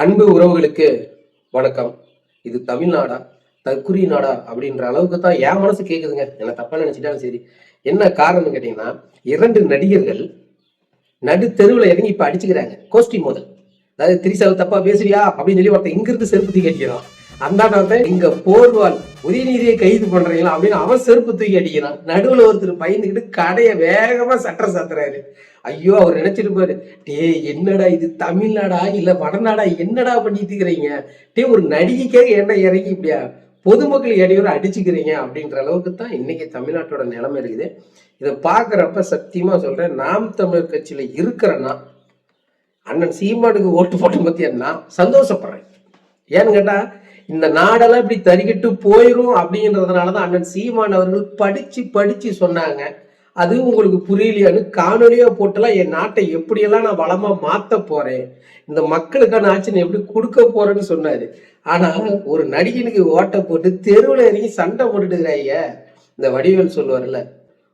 அன்பு உறவுகளுக்கு வணக்கம். இது தமிழ்நாடா தற்குறி நாடா அப்படின்ற அளவுக்கு தான் என் மனசு கேக்குதுங்க. என்ன தப்பா நினைச்சிட்டாலும் சரி. என்ன காரணம்னு கேட்டீங்கன்னா, 2 நடிகர்கள் நடு தெருவுல இறங்கி இப்ப அடிச்சுக்கிறாங்க கோஷ்டி மோதல். அதாவது திரிசாவை தப்பா பேசுறியா அப்படின்னு சொல்லி ஒருத்தன் இங்கிருந்து செருப்பு தூக்கி அடிக்கிறான். அந்த இங்க போர்வால் உதயநிதியை கைது பண்றீங்களா அப்படின்னு அவன் செருப்பு தூக்கி அடிக்கிறான். நடுவுல ஒருத்தர் பயந்துக்கிட்டு கடைய வேகமா சட்டை சாத்துறாரு. ஐயோ, அவர் நினைச்சிருப்பாரு, டே என்னடா இது தமிழ்நாடா இல்ல வடநாடா, என்னடா பண்ணிட்டு இருக்கிறீங்க, டே ஒரு நடிகைக்காக என்ன இறங்கி இப்படியா பொதுமக்கள் இடையூறு அடிச்சுக்கிறீங்க அப்படின்ற அளவுக்கு தான் இன்னைக்கு தமிழ்நாட்டோட நிலைமை இருக்குது. இதை பாக்குறப்ப சத்தியமா சொல்றேன், நாம் தமிழர் கட்சியில இருக்கிறேன்னா அண்ணன் சீமானுக்கு ஓட்டு போட்ட பத்தி நான் சந்தோஷப்படுறேன். ஏன்னு கேட்டா, இந்த நாடெல்லாம் இப்படி தறிக்கிட்டு போயிரும் அப்படின்றதுனாலதான் அண்ணன் சீமான் அவர்கள் படிச்சு படிச்சு சொன்னாங்க. அது உங்களுக்கு புரியலையான்னு காணொலியா போட்டெல்லாம் என் நாட்டை எப்படியெல்லாம் நான் வளமா மாத்த போறேன், இந்த மக்களுக்கான ஆட்சியை எப்படி கொடுக்க போறேன்னு சொன்னாரு. ஆனா ஒரு நடிகனுக்கு ஓட்ட போட்டு தெருவுல இறங்கி சண்டை போட்டுட்டு இருக்கிறாங்க. இந்த வடிவேல் சொல்லுவார்ல,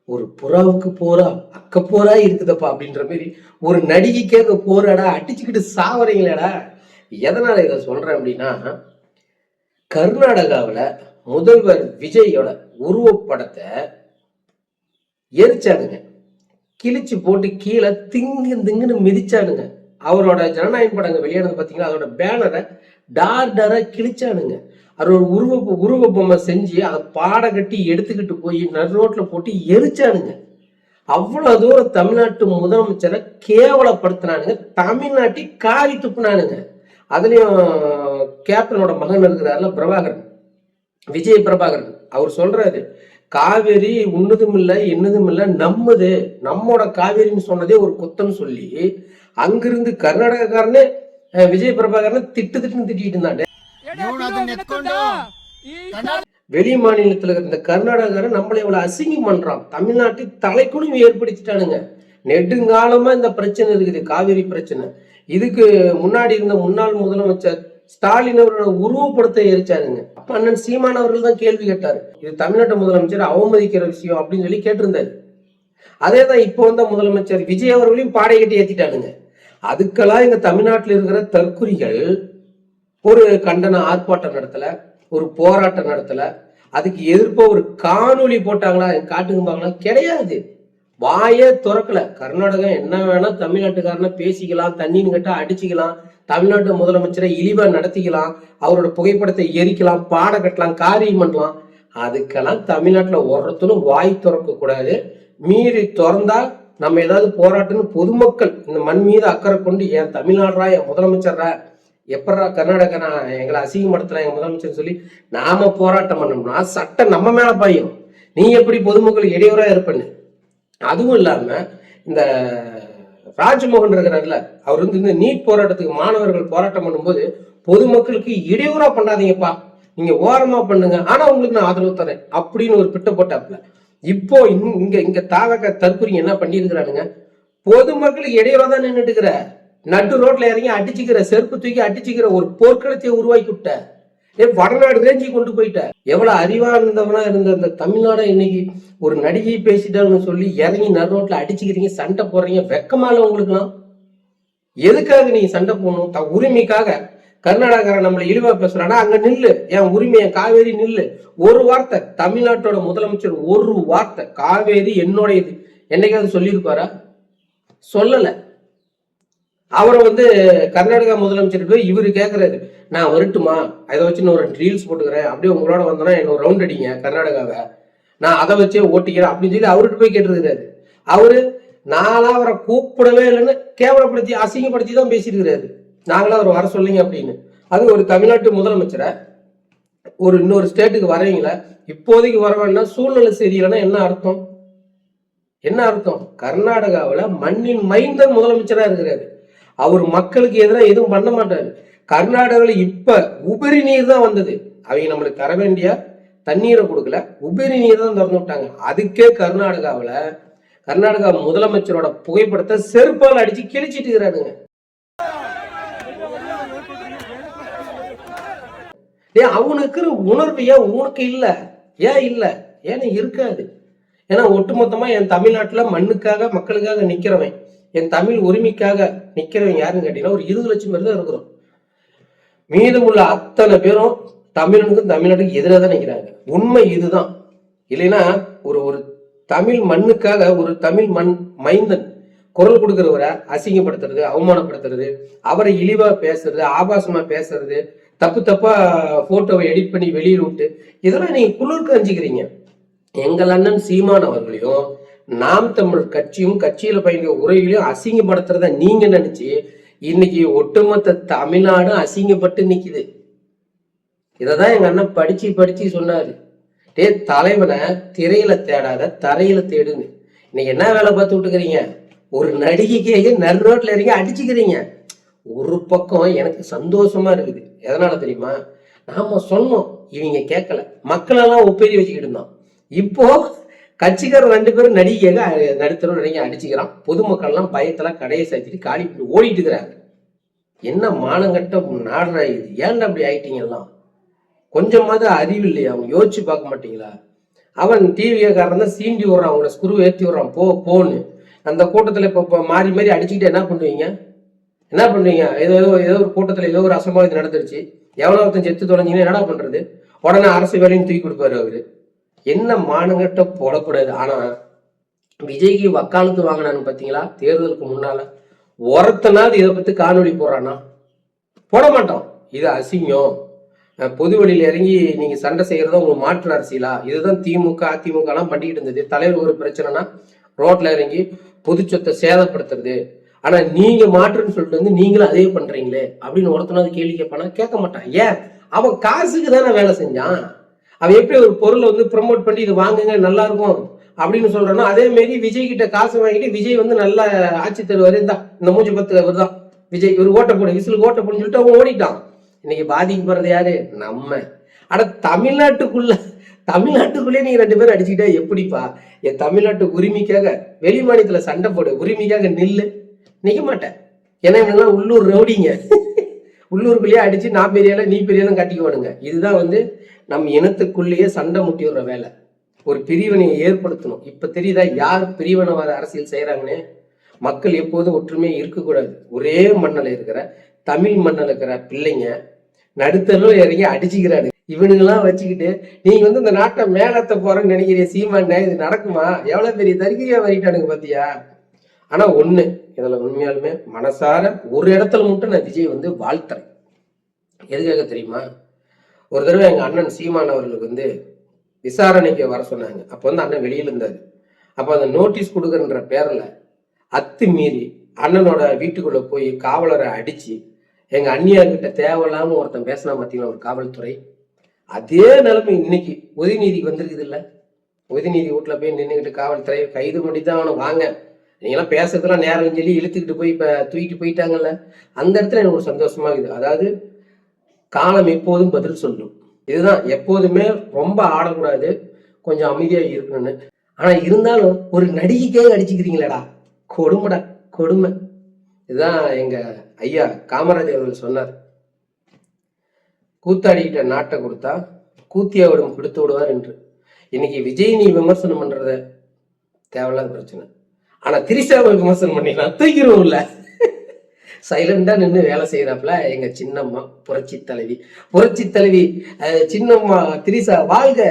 ஒரு புறாவுக்கு போரா அக்க போரா இருக்குதப்பா அப்படின்ற மாதிரி ஒரு நடிகைக்காக போராடா அடிச்சுக்கிட்டு சாவறீங்களேடா. எதனால இதை சொல்றேன் அப்படின்னா, கர்நாடகாவில் முதல்வர் விஜயோட உருவப்படத்தை எரிச்சானுங்க, கிழிச்சு போட்டு கீழே திங்குன்னு மிதிச்சானுங்க. அவரோட ஜனநாயக படங்க வெளியானது பார்த்தீங்கன்னா, அதோட பேனரை டாரா கிழிச்சானுங்க. அவரோட உருவ பொம்மை செஞ்சு அதை பாட கட்டி எடுத்துக்கிட்டு போய் நடு ரோட்ல போட்டு எரிச்சானுங்க. அவ்வளவு தூரம் தமிழ்நாட்டு முதலமைச்சரை கேவலப்படுத்தினானுங்க, தமிழ்நாட்டை காரி துப்புனானுங்க. அதுலயும் கேப்டனோட மகன் இருக்கிறாருல பிரபாகரன், விஜய் பிரபாகரன், அவர் சொல்றாரு, காவேரி உன்னதும் இல்லை என்னதும் இல்லை நம்மது, நம்மோட காவேரின்னு சொன்னதே ஒரு குத்தம்னு சொல்லி அங்கிருந்து கர்நாடகக்காரனே விஜய் பிரபாகரனை திட்டுன்னு திட்டிட்டு இருந்தாங்க. வெளி மாநிலத்துல இருந்த கர்நாடகக்காரன் நம்மளை இவ்வளவு அசிங்கம் பண்றான், தமிழ்நாட்டை தலைக்குழுவி ஏற்படுத்திட்டானுங்க. நெடுங்காலமா இந்த பிரச்சனை இருக்குது, காவேரி பிரச்சனை. இதுக்கு முன்னாடி இருந்த முன்னாள் முதலமைச்சர் ஸ்டாலின் அவரோட உருவப்படத்தை எரிச்சாருங்க. அப்ப அண்ணன் சீமான் அவர்கள் தான் கேள்வி கேட்டாரு, இது தமிழ்நாட்டு முதலமைச்சர் அவமதிக்கிற விஷயம் அப்படின்னு சொல்லி கேட்டிருந்தாரு. அதேதான் இப்போ வந்த முதலமைச்சர் விஜய் அவர்களையும் பாடை கட்டி ஏத்திட்டானுங்க. அதுக்கெல்லாம் எங்க தமிழ்நாட்டில் இருக்கிற தற்குறிகள் ஒரு கண்டன ஆர்ப்பாட்டம் நடத்தல, ஒரு போராட்டம் நடத்தல, அதுக்கு எதிர்ப்பா ஒரு காணொலி போட்டாங்களா காட்டுங்க கிடையாது. வாயே துறக்கல. கர்நாடகா என்ன வேணா தமிழ்நாட்டுக்காரன பேசிக்கலாம், தண்ணின்னு கேட்டா அடிச்சுக்கலாம், தமிழ்நாட்டு முதலமைச்சரை இழிவா நடத்திக்கலாம், அவரோட புகைப்படத்தை எரிக்கலாம், பாட கட்டலாம், காரியம் பண்ணலாம். அதுக்கெல்லாம் தமிழ்நாட்டுல ஒருத்தரும் வாய் திறக்க கூடாது. மீறி திறந்தா நம்ம ஏதாவது போராட்டம்னு பொதுமக்கள் இந்த மண் மீது அக்கறை கொண்டு, என் தமிழ்நாடுறா என் முதலமைச்சர்ரா, எப்படா கர்நாடகா நான் எங்களை அசிங்கப்படுத்தலாம் என் முதலமைச்சர் சொல்லி நாம போராட்டம் பண்ணோம்னா சட்டம் நம்ம மேல பாயும். நீ எப்படி பொதுமக்கள் இடையூறா இருப்பன்னு. அதுவும் இல்லாம இந்த ராஜ்மோகன் இருக்கிறார்ல, அவர் இந்த நீட் போராட்டத்துக்கு மாணவர்கள் போராட்டம் பண்ணும்போது பொதுமக்களுக்கு இடையூறா பண்ணாதீங்கப்பா, நீங்க ஓரமா பண்ணுங்க, ஆனா உங்களுக்கு நான் ஆதரவு தரேன் அப்படின்னு ஒரு பிட்ட போட்டாப்ல. இப்போ இங்க தாவக தற்குறி என்ன பண்ணிருக்கிறானுங்க, பொதுமக்களுக்கு இடையூறா தான் நின்றுட்டு இருக்கிற, நட்டு ரோட்ல இறங்கி அடிச்சுக்கிற, செருப்பு தூக்கி அடிச்சுக்கிற ஒரு போர்க்களத்தை உருவாக்கி விட்ட, வடநாடு ரேஞ்சி கொண்டு போயிட்ட. எவ்வளவு அறிவா இருந்தவனா இருந்த இந்த தமிழ்நாட இன்னைக்கு ஒரு நடிகை பேசிட்டான்னு சொல்லி இறங்கி நடு ரோட்ல அடிச்சுக்கிறீங்க, சண்டை போடுறீங்க. வெக்கமா இல்ல உங்களுக்குலாம்? எதுக்காக நீங்க சண்டை போடணும்? உரிமைக்காக. கர்நாடகாரன் நம்மளை இழிவா பேசுறானா, அங்க நில்லு, என் உரிமை, என் காவேரி நில்லு. ஒரு வார்த்தை தமிழ்நாட்டோட முதலமைச்சர் ஒரு வார்த்தை காவேரி என்னோட இது என்னைக்காவது சொல்லியிருப்பாரா? சொல்லல. அவரை கர்நாடகா முதலமைச்சர் போய் இவரு கேட்கறாரு, நான் வரட்டுமா, அதை வச்சு நான் ஒரு ரீல்ஸ் போட்டுக்கிறேன், அப்படியே உங்களோட வந்தோன்னா என்ன ஒரு ரவுண்ட் அடிங்க கர்நாடகாவை, நான் அதை வச்சே ஓட்டிக்கிறேன் அப்படின்னு சொல்லி அவர்கிட்ட போய் கேட்டுருக்கிறாரு. அவரு நான்லாம் அவரை கூப்பிடவே இல்லைன்னு கேவலப்படுத்தி அசிங்கப்படுத்தி தான் பேசியிருக்கிறாரு, நாங்களாம் அவர் வர சொல்லிங்க அப்படின்னு. அது ஒரு தமிழ்நாட்டு முதலமைச்சரை ஒரு இன்னொரு ஸ்டேட்டுக்கு வரீங்களா, இப்போதைக்கு வர வேண்டாம், சூழ்நிலை சரியில்லைன்னா என்ன அர்த்தம்? என்ன அர்த்தம்? கர்நாடகாவில் மண்ணின் மைந்தன் முதலமைச்சரா இருக்கிறாரு. அவர் மக்களுக்கு எதிராக எதுவும் பண்ண மாட்டாரு. கர்நாடகாவில் இப்ப உபரி நீர் தான் வந்தது, அவங்க நம்மளுக்கு தர வேண்டிய தண்ணீரை கொடுக்கல, உபரி நீர் தான் திறந்து விட்டாங்க. அதுக்கே கர்நாடகா முதலமைச்சரோட புகைப்படத்தை செருப்பால் அடிச்சு கிழிச்சிட்டு இருக்கிறாருங்க. அவனுக்கு உணர்வு ஏன் உனக்கு இல்ல? ஏன் இல்ல? ஏன்னா இருக்காது. ஏன்னா ஒட்டுமொத்தமா என் தமிழ்நாட்டுல மண்ணுக்காக மக்களுக்காக நிக்கிறவன், என் தமிழ் உரிமைக்காக நிக்கிறவன் யாருன்னு கேட்டீங்கன்னா ஒரு 20 லட்சம் பேர் தான் இருக்கிறோம். மீதமுள்ள அத்தனை பேரும் தமிழனுக்கும் தமிழ்நாட்டுக்கு எதிராக தான் நிற்கிறாங்க. உண்மை இதுதான். இல்லைன்னா ஒரு ஒரு தமிழ் மண்ணுக்காக ஒரு தமிழ் மைந்தன் குரல் கொடுக்கிறவரை அசிங்கப்படுத்துறது, அவமானப்படுத்துறது, அவரை இழிவா பேசுறது, ஆபாசமா பேசுறது, தப்பு தப்பா போட்டோவை எடிட் பண்ணி வெளியில் விட்டு இதெல்லாம் நீங்க குளிர்க்கு அஞ்சுக்கிறீங்க. எங்கள் அண்ணன் சீமான் அவர்களையும் நாம் தமிழ் கட்சியும் கட்சியில பயணிக்க உரைகளையும் அசிங்கப்படுத்துறத நீங்க நினைச்சு இன்னைக்கு ஒட்டுமொத்த தமிழ்நாடும் அசிங்கப்பட்டு நிக்குது. இததான் எங்க அண்ணன் படிச்சு படிச்சு சொன்னாரு. டே தலைவனை திரையில தேடாத தரையில தேடுன்னு. இன்னைக்கு என்ன வேலை பார்த்து விட்டுக்கிறீங்க? ஒரு நடிகைக்கே நடு ரோட்ல இறங்கி அடிச்சுக்கிறீங்க. ஒரு பக்கம் எனக்கு சந்தோஷமா இருக்குது. எதனால தெரியுமா? நாம சொன்னோம், இவங்க கேட்கல, மக்களெல்லாம் ஒப்பேரி வச்சுக்கிட்டு இருந்தோம். இப்போ கட்சிக்காரர் 2 பேரும் நடிகையாக நடுத்தரும் நடிகை அடிச்சுக்கிறான். பொதுமக்கள் எல்லாம் பயத்துல கடையை சாத்திட்டு காலி ஓடிட்டு இருக்கிறாங்க. என்ன மானங்கட்ட நாடுறா இது? ஏன்டா அப்படி ஆயிட்டீங்க எல்லாம்? கொஞ்சமாவது அறிவு இல்லையா? அவங்க யோசிச்சு பார்க்க மாட்டீங்களா? அவன் டிவிக்காரன் தான் சீண்டி விடுறான், அவங்கள ஸ்குரு ஏற்றி விடுறான், போன்னு. அந்த கூட்டத்துல இப்போ மாறி மாறி அடிச்சுக்கிட்டு என்ன பண்ணுவீங்க? என்ன பண்ணுவீங்க? ஏதோ ஏதோ ஒரு கூட்டத்துல ஏதோ ஒரு அசம்பாவிதம் நடந்துருச்சு, எவ்வளோ ஒருத்தன் செத்து தொலைஞ்சிங்கன்னா என்னடா பண்றது? உடனே அரசு வேலையும் தூக்கி கொடுப்பாரு அவரு. என்ன மானங்கட்ட போடக்கூடாது. ஆனா விஜய்க்கு வக்காலத்து வாங்கினான்னு பாத்தீங்களா? தேர்தலுக்கு முன்னால ஒருத்தனாவது இதை பத்தி காணொலி போறானா? போட மாட்டோம். இது அசிங்கம், பொது வழியில இறங்கி நீங்க சண்டை செய்யறதா உங்க மாற்று அரசியலா? இதுதான் திமுக அதிமுக எல்லாம் பண்ணிக்கிட்டு இருந்தது. தலைவர் ஒரு பிரச்சனைனா ரோட்ல இறங்கி பொது சொத்தை சேதப்படுத்துறது. ஆனா நீங்க மாற்றுன்னு சொல்லிட்டு வந்து நீங்களும் அதே பண்றீங்களே அப்படின்னு ஒருத்தனாவது கேள்வி கேட்பானா? கேட்க மாட்டான். ஏன்? அவன் காசுக்கு தானே வேலை செஞ்சான். அவன் எப்படி ஒரு பொருளை வந்து ப்ரமோட் பண்ணி இது வாங்குங்க நல்லா இருக்கும் அப்படின்னு சொல்றானோ, அதே மாரி விஜய் கிட்ட காசு வாங்கிட்டு விஜய் வந்து நல்ல ஆட்சி தருவாரு, இந்த மூஞ்சி பத்து அவர் தான் விஜய், ஒரு ஓட்ட போடு விசிலுக்கு ஓட்ட போடுன்னு சொல்லிட்டு அவன் ஓடிட்டான். இன்னைக்கு பாதிக்கப்படுறது யாரு? நம்ம. ஆனா தமிழ்நாட்டுக்குள்ளே நீங்க 2 பேரும் அடிச்சுக்கிட்டா எப்படிப்பா? என் தமிழ்நாட்டு உரிமைக்காக வெளி மாநிலத்துல சண்டை போடு, உரிமைக்காக நில்லு. நிக்க மாட்டேன். ஏன்னா இவங்கெல்லாம் உள்ளூர் ரவுடிங்க. உள்ளூருக்குள்ளேயே அடிச்சு நான் பெரியால நீ பெரியாலும் கட்டிக்குவானுங்க. இதுதான் வந்து நம்ம இனத்துக்குள்ளேயே சண்டை முட்டி விடுற வேலை. ஒரு பிரிவினையை ஏற்படுத்தணும். இப்ப தெரியுதா யார் பிரிவினவாத அரசியல் செய்யறாங்கன்னு? மக்கள் எப்போதும் ஒற்றுமையா இருக்கக்கூடாது. ஒரே மண்ணில் இருக்கிற தமிழ் மண்ணில் இருக்கிற பிள்ளைங்க நடுத்தரும் இறங்கி அடிச்சுக்கிறாரு. இவனுங்கெல்லாம் வச்சுக்கிட்டு நீங்க வந்து இந்த நாட்டை மேலத்த போறேன்னு நினைக்கிறீங்க சீமான், இது நடக்குமா? எவ்வளவு பெரிய தரிகிரியா வரிட்டானுங்க பாத்தியா? ஆனா ஒண்ணு, இதுல உண்மையாலுமே மனசார ஒரு இடத்துல மட்டும் நான் விஜய் வந்து வாழ்த்துறேன். எதுக்காக தெரியுமா? ஒரு தடவை எங்க அண்ணன் சீமான் அவர்களுக்கு வந்து விசாரணைக்கு வர சொன்னாங்க. அப்ப வந்து அண்ணன் வெளியில இருந்தாரு. அப்ப அந்த நோட்டீஸ் கொடுக்குறன்ற பேர்ல அத்துமீறி அண்ணனோட வீட்டுக்குள்ள போய் காவலரை அடிச்சு எங்க அண்ணியார்கிட்ட தேவையில்லாம ஒருத்தன் பேசினா பார்த்தீங்களா ஒரு காவல்துறை. அதே நிலைமை இன்னைக்கு உதயநீதிக்கு வந்திருக்குது இல்ல? உதயநீதி வீட்டுல போய் நின்றுகிட்டு காவல்துறை கைது பண்ணிதான் அவனை வாங்க, நீங்களாம் பேசுறதுலாம் நேரம் சொல்லி இழுத்துக்கிட்டு போய் இப்ப தூக்கிட்டு போயிட்டாங்கல்ல. அந்த இடத்துல எனக்கு ஒரு சந்தோஷமா இருக்குது. அதாவது காலம் எப்போதும் பதில் சொல்லும். இதுதான் எப்போதுமே ரொம்ப ஆடக்கூடாது, கொஞ்சம் அமைதியா இருக்கணும்னு. ஆனா இருந்தாலும் ஒரு நடிகைக்கே அடிச்சுக்கிறீங்களேடா, கொடுமைடா கொடுமை. இதுதான் எங்க ஐயா காமராஜர் அவர்கள் சொன்னார், கூத்தாடிக்கிட்ட நாட்டை கொடுத்தா கூத்தியாவிடம் கொடுத்து விடுவார் என்று. இன்னைக்கு விஜய் நீ விமர்சனம் பண்றத தேவையில்லாத பிரச்சனை. ஆனா திரிசாவை விமர்சனம் பண்ணினா தூக்கிடுவோம்ல. சைலண்டா நின்று வேலை செய்யறாப்புல எங்க சின்னம்மா புரட்சி தலைவி சின்னம்மா திரிசா வாழ்க.